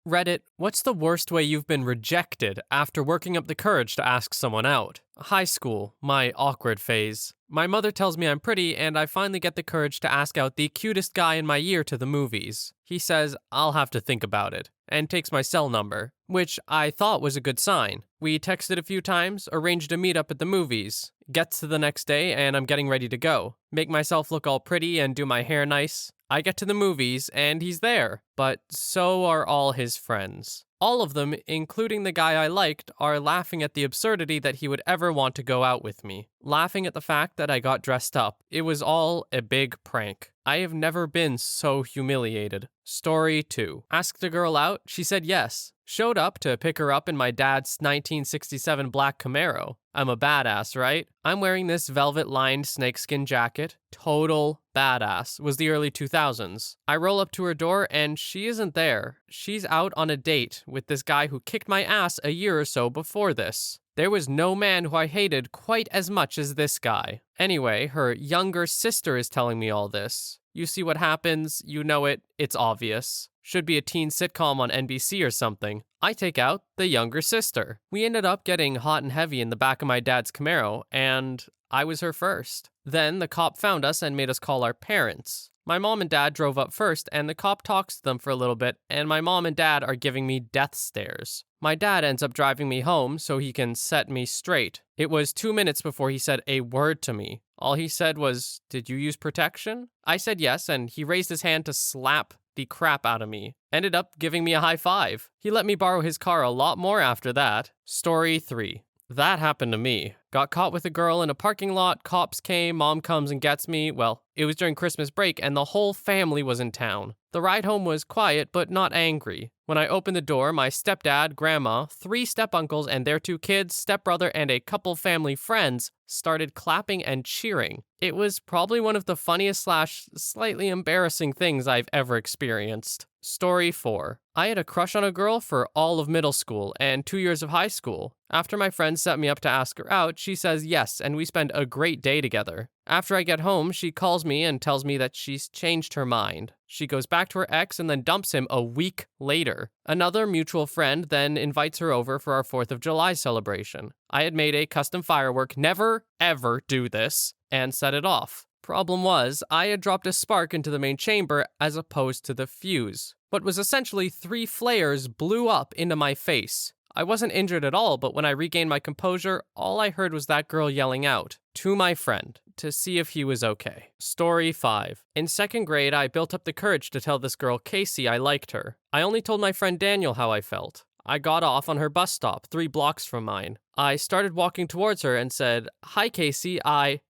Reddit, what's the worst way you've been rejected after working up the courage to ask someone out? High school, my awkward phase. My mother tells me I'm pretty, and I finally get the courage to ask out the cutest guy in my year to the movies. He says I'll have to think about it, and takes my cell number, which I thought was a good sign. We texted a few times, arranged a meetup at the movies. Gets to the next day, and I'm getting ready to go. Make myself look all pretty and do my hair nice. I get to the movies, and he's there, but so are all his friends. All of them, including the guy I liked, are laughing at the absurdity that he would ever want to go out with me. Laughing at the fact that I got dressed up. It was all a big prank. I have never been so humiliated. Story 2. Asked a girl out, she said yes. Showed up to pick her up in my dad's 1967 black Camaro. I'm a badass, right? I'm wearing this velvet-lined snakeskin jacket. Total badass. Was the early 2000s. I roll up to her door and she isn't there. She's out on a date with this guy who kicked my ass a year or so before this. There was no man who I hated quite as much as this guy. Anyway, her younger sister is telling me all this. You see what happens, you know it, it's obvious. Should be a teen sitcom on NBC or something. I take out the younger sister. We ended up getting hot and heavy in the back of my dad's Camaro, and I was her first. Then the cop found us and made us call our parents. My mom and dad drove up first, and the cop talks to them for a little bit, and my mom and dad are giving me death stares. My dad ends up driving me home so he can set me straight. It was 2 minutes before he said a word to me. All he said was, "Did you use protection?" I said yes, and he raised his hand to slap the crap out of me. Ended up giving me a high five. He let me borrow his car a lot more after that. Story 3. That happened to me. Got caught with a girl in a parking lot, cops came, mom comes and gets me. Well, it was during Christmas break and the whole family was in town. The ride home was quiet but not angry. When I opened the door, my stepdad, grandma, 3 stepuncles and their 2 kids, stepbrother, and a couple family friends started clapping and cheering. It was probably one of the funniest / slightly embarrassing things I've ever experienced. Story 4. I had a crush on a girl for all of middle school and 2 years of high school. After my friend set me up to ask her out, she says yes, and we spend a great day together. After I get home, she calls me and tells me that she's changed her mind. She goes back to her ex and then dumps him a week later. Another mutual friend then invites her over for our 4th of July celebration. I had made a custom firework, never ever do this, and set it off. Problem was, I had dropped a spark into the main chamber as opposed to the fuse. What was essentially 3 flares blew up into my face. I wasn't injured at all, but when I regained my composure, all I heard was that girl yelling out to my friend to see if he was okay. Story 5. In 2nd grade, I built up the courage to tell this girl, Casey, I liked her. I only told my friend Daniel how I felt. I got off on her bus stop, 3 blocks from mine. I started walking towards her and said, "Hi, Casey,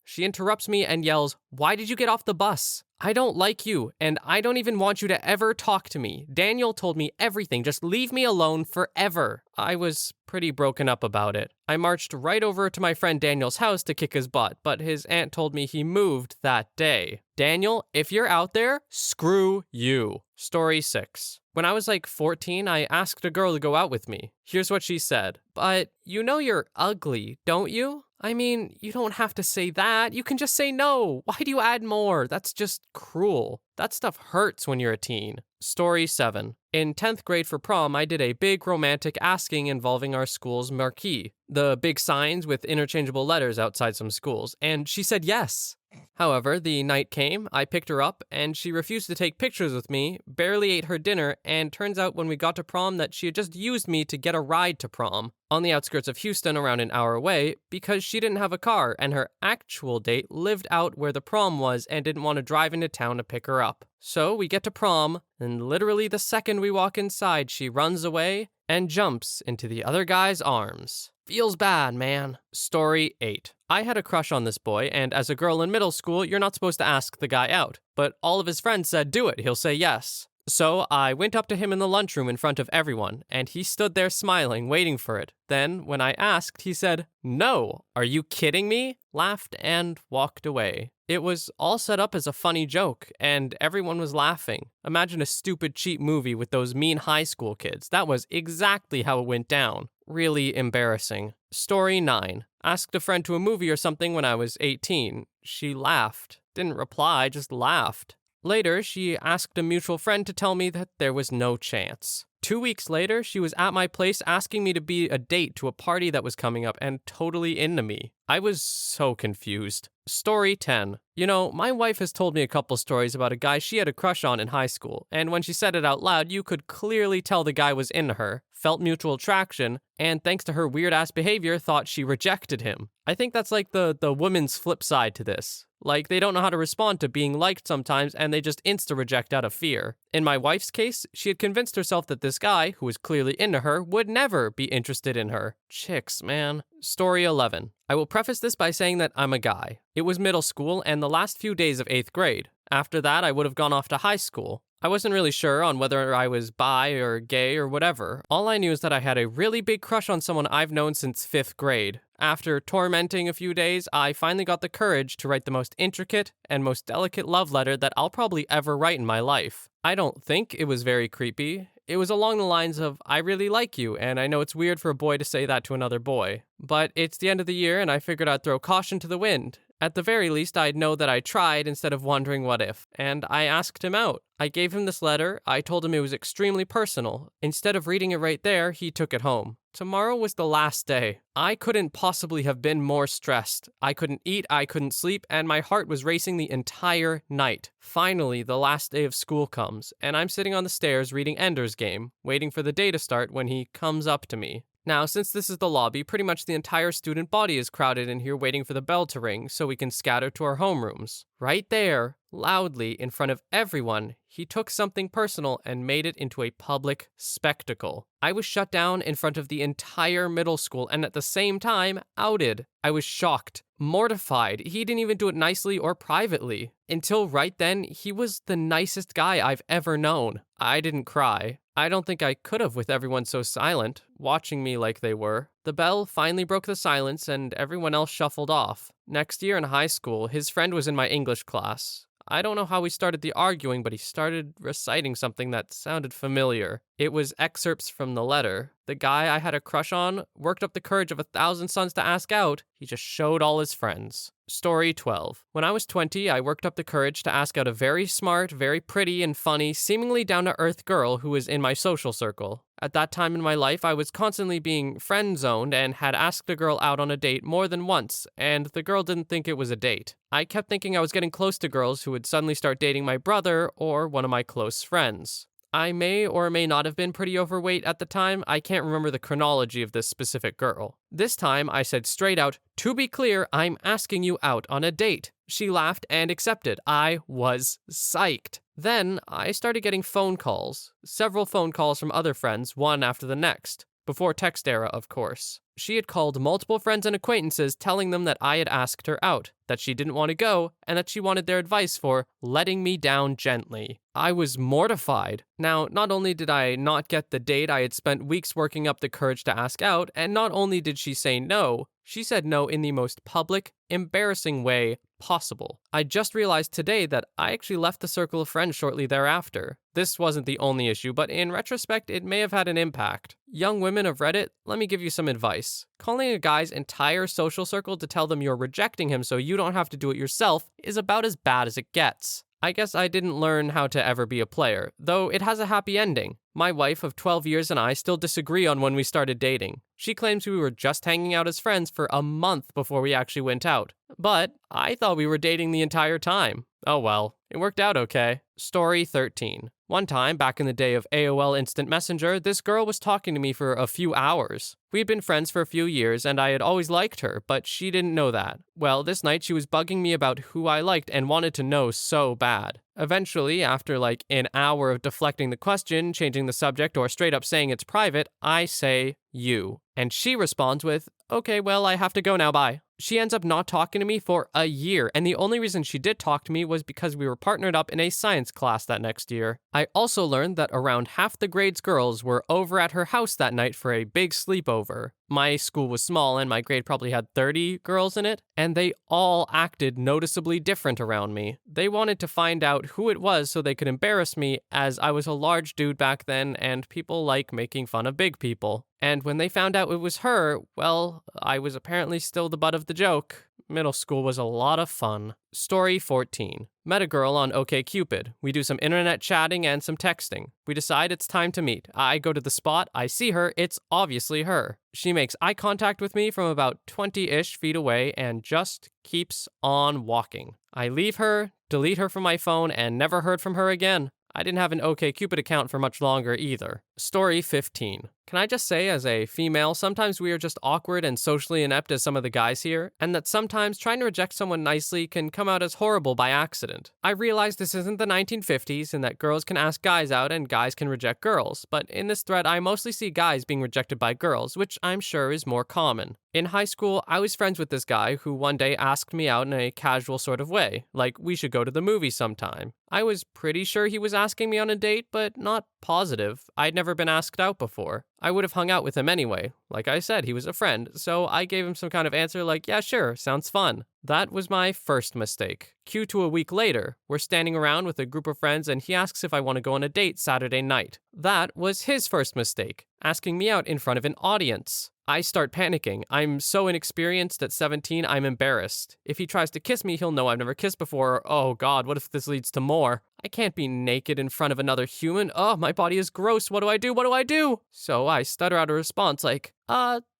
She interrupts me and yells, "Why did you get off the bus? I don't like you, and I don't even want you to ever talk to me. Daniel told me everything. Just leave me alone forever." I was pretty broken up about it. I marched right over to my friend Daniel's house to kick his butt, but his aunt told me he moved that day. Daniel, if you're out there, screw you. Story 6. When I was like 14, I asked a girl to go out with me. Here's what she said. "But you know you're ugly, don't you?" I mean, you don't have to say that. You can just say no. Why do you add more? That's just cruel. That stuff hurts when you're a teen. Story 7. In 10th grade for prom, I did a big romantic asking involving our school's marquee. The big signs with interchangeable letters outside some schools. And she said yes. However, the night came, I picked her up, and she refused to take pictures with me, barely ate her dinner, and turns out when we got to prom that she had just used me to get a ride to prom, on the outskirts of Houston around an hour away, because she didn't have a car, and her actual date lived out where the prom was and didn't want to drive into town to pick her up. So we get to prom, and literally the second we walk inside, she runs away and jumps into the other guy's arms. Feels bad, man. Story 8. I had a crush on this boy, and as a girl in middle school, you're not supposed to ask the guy out. But all of his friends said, do it, he'll say yes. So I went up to him in the lunchroom in front of everyone, and he stood there smiling, waiting for it. Then, when I asked, he said, "No, are you kidding me?" Laughed and walked away. It was all set up as a funny joke, and everyone was laughing. Imagine a stupid, cheap movie with those mean high school kids. That was exactly how it went down. Really embarrassing. Story 9. Asked a friend to a movie or something when I was 18. She laughed. Didn't reply, just laughed. Later, she asked a mutual friend to tell me that there was no chance. 2 weeks later, she was at my place asking me to be a date to a party that was coming up and totally into me. I was so confused. Story 10. You know, my wife has told me a couple stories about a guy she had a crush on in high school, and when she said it out loud, you could clearly tell the guy was into her, felt mutual attraction, and thanks to her weird-ass behavior, thought she rejected him. I think that's like the woman's flip side to this. Like, they don't know how to respond to being liked sometimes, and they just insta-reject out of fear. In my wife's case, she had convinced herself that this guy, who was clearly into her, would never be interested in her. Chicks, man. Story 11. I will preface this by saying that I'm a guy. It was middle school and the last few days of 8th grade. After that, I would have gone off to high school. I wasn't really sure on whether I was bi or gay or whatever. All I knew is that I had a really big crush on someone I've known since 5th grade. After tormenting a few days, I finally got the courage to write the most intricate and most delicate love letter that I'll probably ever write in my life. I don't think it was very creepy. It was along the lines of, I really like you, and I know it's weird for a boy to say that to another boy. But it's the end of the year, and I figured I'd throw caution to the wind. At the very least, I'd know that I tried instead of wondering what if, and I asked him out. I gave him this letter. I told him it was extremely personal. Instead of reading it right there, he took it home. Tomorrow was the last day. I couldn't possibly have been more stressed. I couldn't eat, I couldn't sleep, and my heart was racing the entire night. Finally, the last day of school comes, and I'm sitting on the stairs reading Ender's Game, waiting for the day to start when he comes up to me. Now, since this is the lobby, pretty much the entire student body is crowded in here waiting for the bell to ring so we can scatter to our homerooms. Right there, loudly, in front of everyone, he took something personal and made it into a public spectacle. I was shut down in front of the entire middle school and at the same time, outed. I was shocked, mortified. He didn't even do it nicely or privately. Until right then, he was the nicest guy I've ever known. I didn't cry. I don't think I could have with everyone so silent, watching me like they were. The bell finally broke the silence and everyone else shuffled off. Next year in high school, his friend was in my English class. I don't know how we started the arguing, but he started reciting something that sounded familiar. It was excerpts from the letter. The guy I had a crush on worked up the courage of 1,000 suns to ask out. He just showed all his friends. Story 12. When I was 20, I worked up the courage to ask out a very smart, very pretty and funny, seemingly down-to-earth girl who was in my social circle. At that time in my life, I was constantly being friend-zoned and had asked a girl out on a date more than once, and the girl didn't think it was a date. I kept thinking I was getting close to girls who would suddenly start dating my brother or one of my close friends. I may or may not have been pretty overweight at the time. I can't remember the chronology of this specific girl. This time, I said straight out, "To be clear, I'm asking you out on a date." She laughed and accepted. I was psyched. Then, I started getting phone calls. Several phone calls from other friends, one after the next. Before text era, of course. She had called multiple friends and acquaintances telling them that I had asked her out, that she didn't want to go, and that she wanted their advice for letting me down gently. I was mortified. Now, not only did I not get the date I had spent weeks working up the courage to ask out, and not only did she say no, she said no in the most public, embarrassing way possible. I just realized today that I actually left the circle of friends shortly thereafter. This wasn't the only issue, but in retrospect, it may have had an impact. Young women of Reddit, let me give you some advice. Calling a guy's entire social circle to tell them you're rejecting him so you don't have to do it yourself is about as bad as it gets. I guess I didn't learn how to ever be a player, though it has a happy ending. My wife of 12 years and I still disagree on when we started dating. She claims we were just hanging out as friends for a month before we actually went out. But I thought we were dating the entire time. Oh well, it worked out okay. Story 13. One time, back in the day of AOL Instant Messenger, this girl was talking to me for a few hours. We had been friends for a few years, and I had always liked her, but she didn't know that. Well, this night she was bugging me about who I liked and wanted to know so bad. Eventually, after like an hour of deflecting the question, changing the subject, or straight up saying it's private, I say, you. And she responds with, "Okay, well, I have to go now, bye." She ends up not talking to me for a year, and the only reason she did talk to me was because we were partnered up in a science class that next year. I also learned that around half the grade's girls were over at her house that night for a big sleepover. My school was small and my grade probably had 30 girls in it, and they all acted noticeably different around me. They wanted to find out who it was so they could embarrass me, as I was a large dude back then and people like making fun of big people. And when they found out it was her, well, I was apparently still the butt of the joke. Middle school was a lot of fun. Story 14. Met a girl on OkCupid. We do some internet chatting and some texting. We decide it's time to meet. I go to the spot, I see her, it's obviously her. She makes eye contact with me from about 20-ish feet away and just keeps on walking. I leave her, delete her from my phone, and never heard from her again. I didn't have an OkCupid account for much longer either. Story 15. Can I just say, as a female, sometimes we are just awkward and socially inept as some of the guys here, and that sometimes trying to reject someone nicely can come out as horrible by accident. I realize this isn't the 1950s and that girls can ask guys out and guys can reject girls, but in this thread I mostly see guys being rejected by girls, which I'm sure is more common. In high school, I was friends with this guy who one day asked me out in a casual sort of way, like we should go to the movie sometime. I was pretty sure he was asking me on a date, but not positive. I'd never been asked out before. I would have hung out with him anyway. Like I said, he was a friend, so I gave him some kind of answer like, yeah, sure, sounds fun. That was my first mistake. Cue to a week later, we're standing around with a group of friends and he asks if I want to go on a date Saturday night. That was his first mistake, asking me out in front of an audience. I start panicking. I'm so inexperienced at 17, I'm embarrassed. If he tries to kiss me, he'll know I've never kissed before. Oh God, what if this leads to more? I can't be naked in front of another human. Oh, my body is gross. What do I do? What do I do? So I stutter out a response like,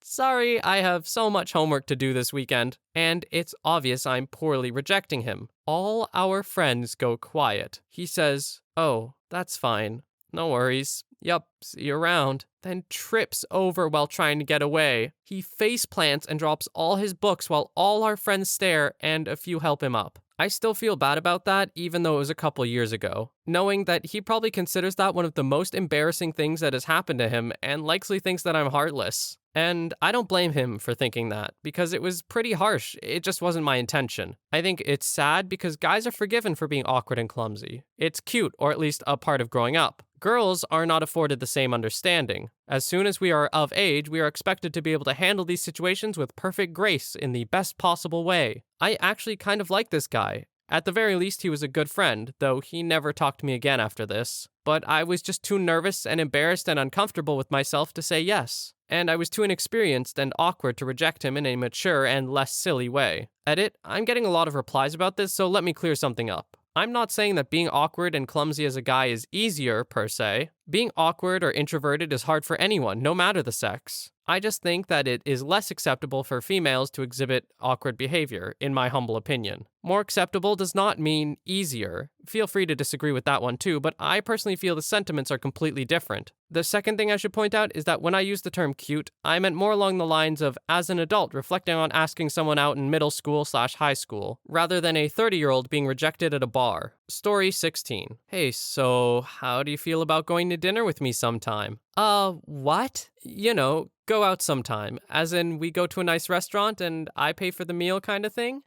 sorry, I have so much homework to do this weekend. And it's obvious I'm poorly rejecting him. All our friends go quiet. He says, oh, that's fine. No worries. Yup, see you around. Then trips over while trying to get away. He face plants and drops all his books while all our friends stare and a few help him up. I still feel bad about that, even though it was a couple years ago, knowing that he probably considers that one of the most embarrassing things that has happened to him and likely thinks that I'm heartless. And I don't blame him for thinking that, because it was pretty harsh. It just wasn't my intention. I think it's sad because guys are forgiven for being awkward and clumsy. It's cute, or at least a part of growing up. Girls are not afforded the same understanding. As soon as we are of age, we are expected to be able to handle these situations with perfect grace in the best possible way. I actually kind of like this guy. At the very least, he was a good friend, though he never talked to me again after this. But I was just too nervous and embarrassed and uncomfortable with myself to say yes. And I was too inexperienced and awkward to reject him in a mature and less silly way. Edit, I'm getting a lot of replies about this, so let me clear something up. I'm not saying that being awkward and clumsy as a guy is easier, per se. Being awkward or introverted is hard for anyone, no matter the sex. I just think that it is less acceptable for females to exhibit awkward behavior, in my humble opinion. More acceptable does not mean easier. Feel free to disagree with that one too, but I personally feel the sentiments are completely different. The second thing I should point out is that when I use the term cute, I meant more along the lines of as an adult reflecting on asking someone out in middle school/high school, rather than a 30-year-old being rejected at a bar. Story 16. Hey, so how do you feel about going to dinner with me sometime? What? You know, go out sometime, as in we go to a nice restaurant and I pay for the meal kind of thing?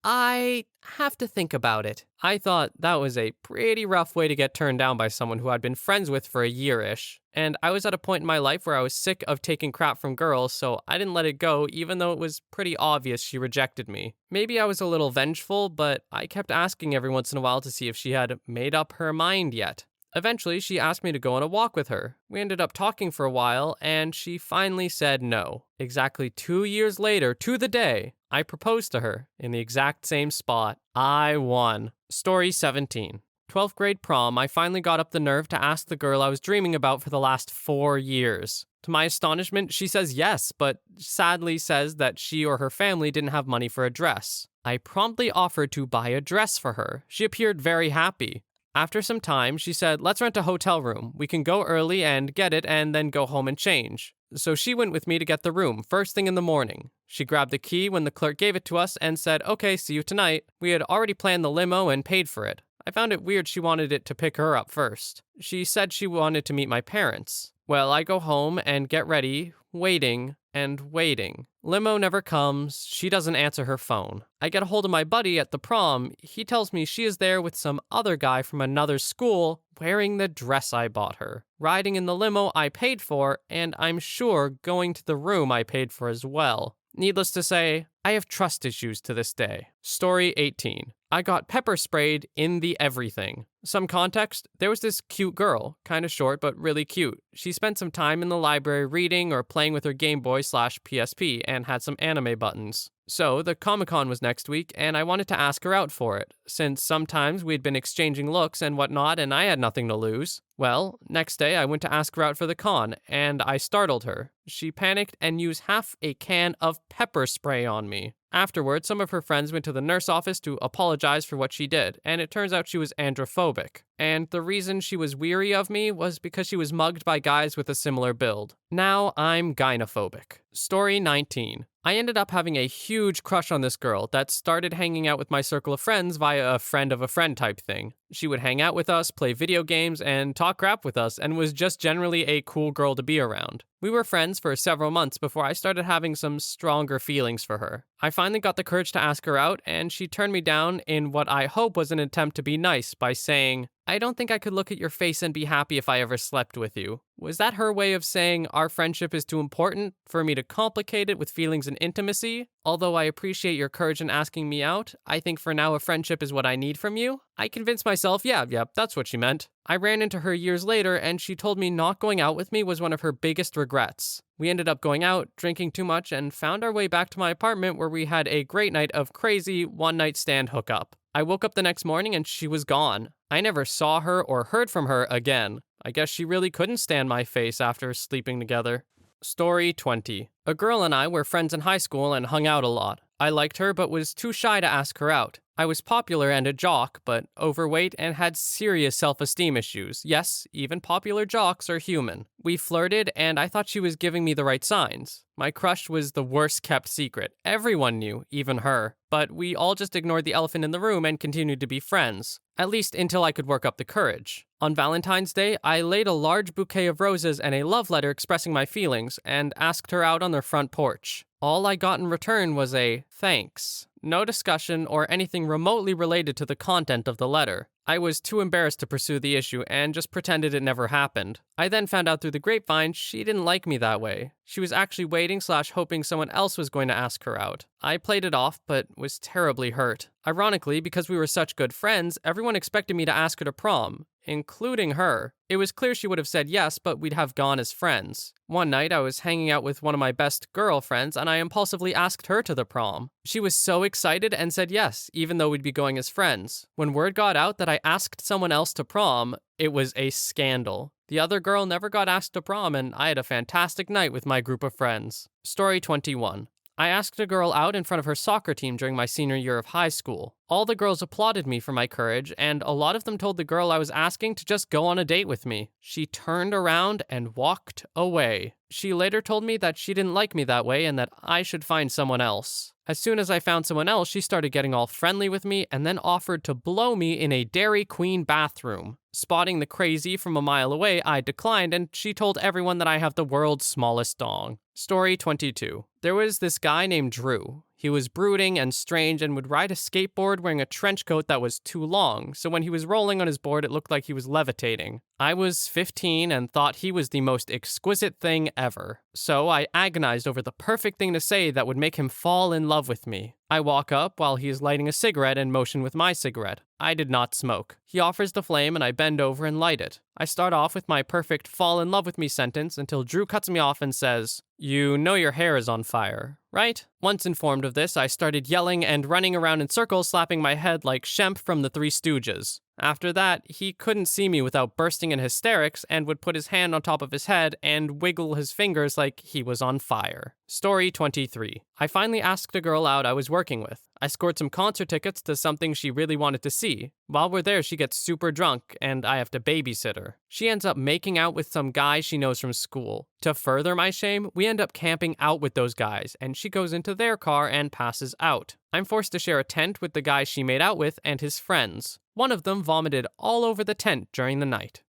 I have to think about it. I thought that was a pretty rough way to get turned down by someone who I'd been friends with for a year-ish. And I was at a point in my life where I was sick of taking crap from girls, so I didn't let it go even though it was pretty obvious she rejected me. Maybe I was a little vengeful, but I kept asking every once in a while to see if she had made up her mind yet. Eventually, she asked me to go on a walk with her. We ended up talking for a while, and she finally said no. Exactly 2 years later, to the day, I proposed to her in the exact same spot. I won. Story 17. 12th grade prom, I finally got up the nerve to ask the girl I was dreaming about for the last 4 years. To my astonishment, she says yes, but sadly says that she or her family didn't have money for a dress. I promptly offered to buy a dress for her. She appeared very happy. After some time, she said, let's rent a hotel room. We can go early and get it and then go home and change. So she went with me to get the room first thing in the morning. She grabbed the key when the clerk gave it to us and said, okay, see you tonight. We had already planned the limo and paid for it. I found it weird she wanted it to pick her up first. She said she wanted to meet my parents. Well, I go home and get ready, waiting and waiting. Limo never comes. She doesn't answer her phone. I get a hold of my buddy at the prom. He tells me she is there with some other guy from another school wearing the dress I bought her, riding in the limo I paid for, and I'm sure going to the room I paid for as well. Needless to say, I have trust issues to this day. Story 18. I got pepper sprayed in the everything. Some context, there was this cute girl, kind of short but really cute. She spent some time in the library reading or playing with her Game Boy/PSP and had some anime buttons. So, the Comic-Con was next week, and I wanted to ask her out for it, since sometimes we'd been exchanging looks and whatnot, and I had nothing to lose. Well, next day I went to ask her out for the con, and I startled her. She panicked and used half a can of pepper spray on me. Afterwards, some of her friends went to the nurse office to apologize for what she did, and it turns out she was androphobic. And the reason she was weary of me was because she was mugged by guys with a similar build. Now I'm gynophobic. Story 19. I ended up having a huge crush on this girl that started hanging out with my circle of friends via a friend of a friend type thing. She would hang out with us, play video games, and talk crap with us, and was just generally a cool girl to be around. We were friends for several months before I started having some stronger feelings for her. I finally got the courage to ask her out, and she turned me down in what I hope was an attempt to be nice by saying, "I don't think I could look at your face and be happy if I ever slept with you." Was that her way of saying our friendship is too important for me to complicate it with feelings and intimacy? Although I appreciate your courage in asking me out, I think for now a friendship is what I need from you. I convinced myself, yeah, that's what she meant. I ran into her years later, and she told me not going out with me was one of her biggest regrets. We ended up going out, drinking too much, and found our way back to my apartment where we had a great night of crazy one-night stand hookup. I woke up the next morning and she was gone. I never saw her or heard from her again. I guess she really couldn't stand my face after sleeping together. Story 20. A girl and I were friends in high school and hung out a lot. I liked her but was too shy to ask her out. I was popular and a jock, but overweight and had serious self-esteem issues. Yes, even popular jocks are human. We flirted, and I thought she was giving me the right signs. My crush was the worst kept secret. Everyone knew, even her. But we all just ignored the elephant in the room and continued to be friends. At least until I could work up the courage. On Valentine's Day, I laid a large bouquet of roses and a love letter expressing my feelings, and asked her out on their front porch. All I got in return was a thanks. No discussion or anything remotely related to the content of the letter. I was too embarrassed to pursue the issue and just pretended it never happened. I then found out through the grapevine she didn't like me that way. She was actually waiting/hoping someone else was going to ask her out. I played it off, but was terribly hurt. Ironically, because we were such good friends, everyone expected me to ask her to prom, including her. It was clear she would have said yes, but we'd have gone as friends. One night, I was hanging out with one of my best girlfriends, and I impulsively asked her to the prom. She was so excited and said yes, even though we'd be going as friends. When word got out that I asked someone else to prom, it was a scandal. The other girl never got asked to prom, and I had a fantastic night with my group of friends. Story 21. I asked a girl out in front of her soccer team during my senior year of high school. All the girls applauded me for my courage, and a lot of them told the girl I was asking to just go on a date with me. She turned around and walked away. She later told me that she didn't like me that way and that I should find someone else. As soon as I found someone else, she started getting all friendly with me and then offered to blow me in a Dairy Queen bathroom. Spotting the crazy from a mile away, I declined, and she told everyone that I have the world's smallest dong. Story 22. There was this guy named Drew. He was brooding and strange and would ride a skateboard wearing a trench coat that was too long, so when he was rolling on his board, it looked like he was levitating. I was 15 and thought he was the most exquisite thing ever. So I agonized over the perfect thing to say that would make him fall in love with me. I walk up while he is lighting a cigarette and motion with my cigarette. I did not smoke. He offers the flame and I bend over and light it. I start off with my perfect fall in love with me sentence until Drew cuts me off and says, "You know your hair is on fire, right?" Once informed of this, I started yelling and running around in circles, slapping my head like Shemp from the Three Stooges. After that, he couldn't see me without bursting in hysterics and would put his hand on top of his head and wiggle his fingers like he was on fire. Story 23. I finally asked a girl out I was working with. I scored some concert tickets to something she really wanted to see. While we're there, she gets super drunk, and I have to babysit her. She ends up making out with some guy she knows from school. To further my shame, we end up camping out with those guys, and she goes into their car and passes out. I'm forced to share a tent with the guy she made out with and his friends. One of them vomited all over the tent during the night.